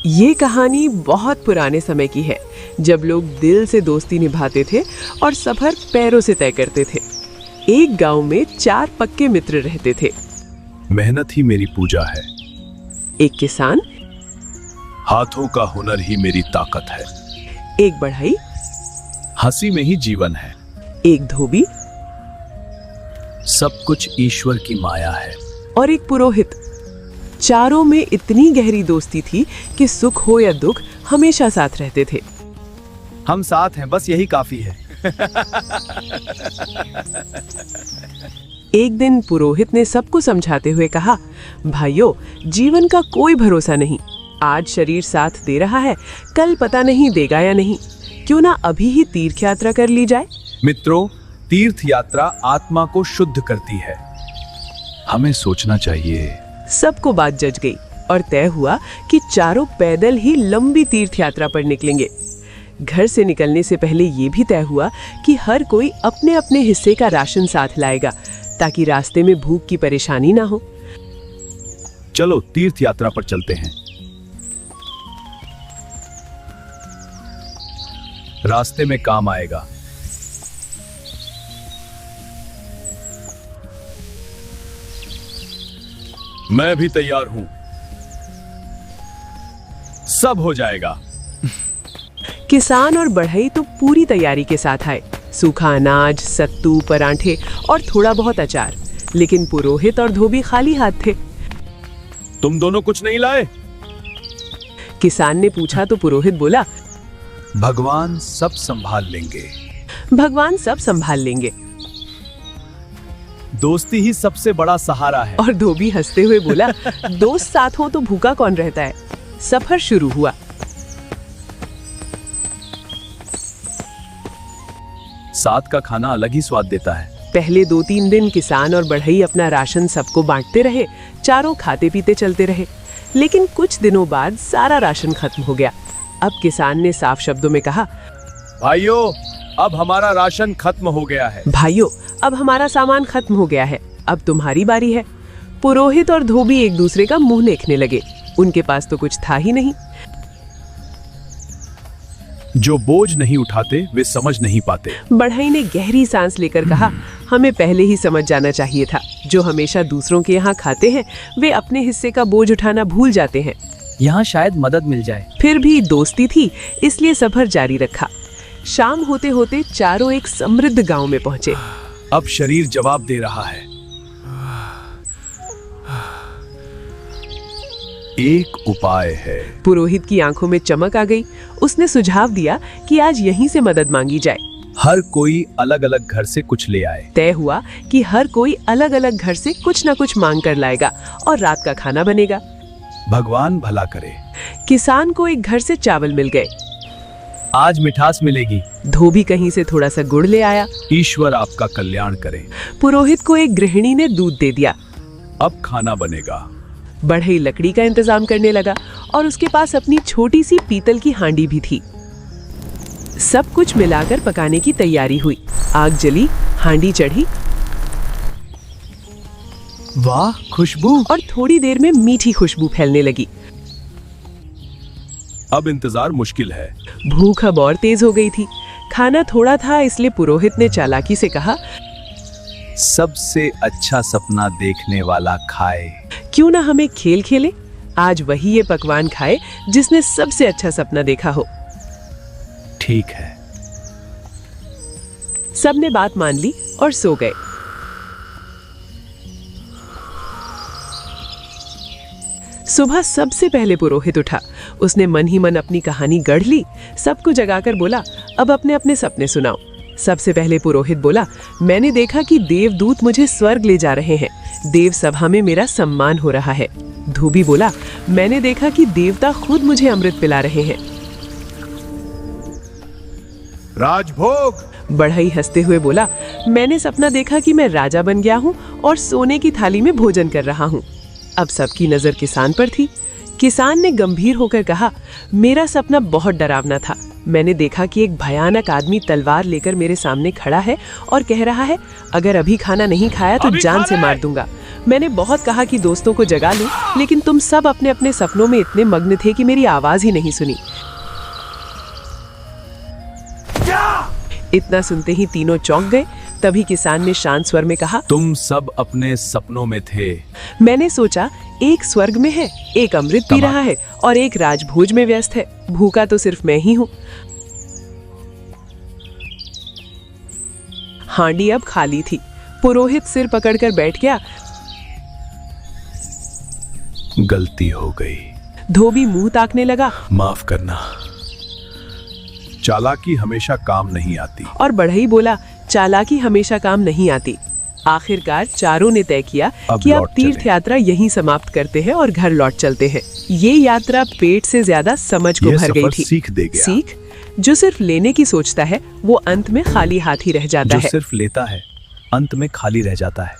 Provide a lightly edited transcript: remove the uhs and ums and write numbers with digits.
ये कहानी बहुत पुराने समय की है, जब लोग दिल से दोस्ती निभाते थे और सफर पैरों से तय करते थे। एक गांव में 4 पक्के मित्र रहते थे। मेहनत ही मेरी पूजा है। एक किसान, हाथों का हुनर ही मेरी ताकत है। एक बढ़ई, हंसी में ही जीवन है। एक धोबी सब कुछ ईश्वर की माया है। और एक पुरोहित। चारों में इतनी गहरी दोस्ती थी कि सुख हो या दुख हमेशा साथ रहते थे। हम साथ हैं, बस यही काफी है। एक दिन पुरोहित ने सबको समझाते हुए कहा, भाइयों, जीवन का कोई भरोसा नहीं। आज शरीर साथ दे रहा है, कल पता नहीं देगा या नहीं। क्यों ना अभी ही तीर्थ यात्रा कर ली जाए। मित्रों, तीर्थ यात्रा आत्मा को शुद्ध करती है। हमें सोचना चाहिए। सबको बात जच गई और तय हुआ कि चारों पैदल ही लंबी तीर्थ यात्रा पर निकलेंगे। घर से निकलने से पहले ये भी तय हुआ कि हर कोई अपने अपने हिस्से का राशन साथ लाएगा, ताकि रास्ते में भूख की परेशानी ना हो। चलो तीर्थ यात्रा पर चलते हैं। रास्ते में काम आएगा। मैं भी तैयार हूं। सब हो जाएगा। किसान और बढ़ई तो पूरी तैयारी के साथ आए। सूखा अनाज, सत्तू, परांठे और थोड़ा बहुत अचार। लेकिन पुरोहित और धोबी खाली हाथ थे। तुम दोनों कुछ नहीं लाए? किसान ने पूछा तो पुरोहित बोला, भगवान सब संभाल लेंगे। भगवान सब संभाल लेंगे। दोस्ती ही सबसे बड़ा सहारा है। और धोबी हंसते हुए बोला, दोस्त साथ हो तो भूखा कौन रहता है। सफर शुरू हुआ। साथ का खाना अलग ही स्वाद देता है। पहले 2-3 दिन किसान और बढ़ई अपना राशन सबको बांटते रहे। चारों खाते पीते चलते रहे। लेकिन कुछ दिनों बाद सारा राशन खत्म हो गया। अब किसान ने साफ शब्दों में कहा, भाइयों, अब हमारा राशन खत्म हो गया है। भाइयों, अब हमारा सामान खत्म हो गया है। अब तुम्हारी बारी है। पुरोहित और धोबी एक दूसरे का मुंह देखने लगे। उनके पास तो कुछ था ही नहीं। जो बोझ नहीं उठाते वे समझ नहीं पाते। बढ़ई ने गहरी सांस लेकर कहा, हमें पहले ही समझ जाना चाहिए था। जो हमेशा दूसरों के यहाँ खाते हैं, वे अपने हिस्से का बोझ उठाना भूल जाते हैं। यहाँ शायद मदद मिल जाए। फिर भी दोस्ती थी, इसलिए सफर जारी रखा। शाम होते होते चारों एक समृद्ध गांव में पहुंचे। अब शरीर जवाब दे रहा है। एक उपाय है। पुरोहित की आंखों में चमक आ गई। उसने सुझाव दिया कि आज यहीं से मदद मांगी जाए। हर कोई अलग अलग घर से कुछ ले आए। तय हुआ कि हर कोई अलग अलग घर से कुछ न कुछ मांग कर लाएगा और रात का खाना बनेगा। भगवान भला करे। किसान को एक घर से चावल मिल गए। आज मिठास मिलेगी। धोबी कहीं से थोड़ा सा गुड़ ले आया। ईश्वर आपका कल्याण करे। पुरोहित को एक गृहिणी ने दूध दे दिया। अब खाना बनेगा। बढ़ई लकड़ी का इंतजाम करने लगा और उसके पास अपनी छोटी सी पीतल की हांडी भी थी। सब कुछ मिलाकर पकाने की तैयारी हुई। आग जली, हांडी चढ़ी। वाह, खुशबू! और थोड़ी देर में मीठी खुशबू फैलने लगी। अब इंतजार मुश्किल है। भूख अब और तेज हो गई थी। खाना थोड़ा था, इसलिए पुरोहित ने चालाकी से कहा, सबसे अच्छा सपना देखने वाला खाए। क्यों ना हम एक खेल खेले। आज वही ये पकवान खाए जिसने सबसे अच्छा सपना देखा हो। ठीक है। सबने बात मान ली और सो गए। सुबह सबसे पहले पुरोहित उठा। उसने मन ही मन अपनी कहानी गढ़ ली। सबको जगाकर बोला, अब अपने अपने सपने सुनाओ। सबसे पहले पुरोहित बोला, मैंने देखा कि देवदूत मुझे स्वर्ग ले जा रहे हैं। देव सभा में मेरा सम्मान हो रहा है। धोबी बोला, मैंने देखा कि देवता खुद मुझे अमृत पिला रहे हैं। राजभोग। बढ़ई हंसते हुए बोला, मैंने सपना देखा कि मैं राजा बन गया हूँ और सोने की थाली में भोजन कर रहा हूँ। अब सबकी नजर किसान पर थी। किसान ने गंभीर होकर कहा, मेरा सपना बहुत डरावना था। मैंने देखा कि एक भयानक आदमी तलवार लेकर मेरे सामने खड़ा है और कह रहा है, अगर अभी खाना नहीं खाया तो जान से मार दूंगा। मैंने बहुत कहा कि दोस्तों को जगा लूं, लेकिन तुम सब अपने अपने सपनों में इतने मग्न थे कि मेरी आवाज ही नहीं सुनी। इतना सुनते ही तीनों चौंक गए। तभी किसान ने शांत स्वर में कहा, तुम सब अपने सपनों में थे। मैंने सोचा, एक स्वर्ग में है, एक अमृत पी रहा है और एक राजभोज में व्यस्त है। भूखा तो सिर्फ मैं ही हूँ। हांडी अब खाली थी। पुरोहित सिर पकड़कर बैठ गया। गलती हो गई। धोबी मुंह ताकने लगा। माफ करना। चालाकी हमेशा काम नहीं आती। और बढ़ई बोला, चालाकी हमेशा काम नहीं आती। आखिरकार चारों ने तय किया कि अब लौट तीर्थ चलें। यात्रा यहीं समाप्त करते हैं और घर लौट चलते हैं। ये यात्रा पेट से ज्यादा समझ को ये भर गई सफर थी। सीख दे गया। सीख, जो सिर्फ लेने की सोचता है वो अंत में खाली हाथ ही रह जाता जो है। सिर्फ लेता है अंत में खाली रह जाता है।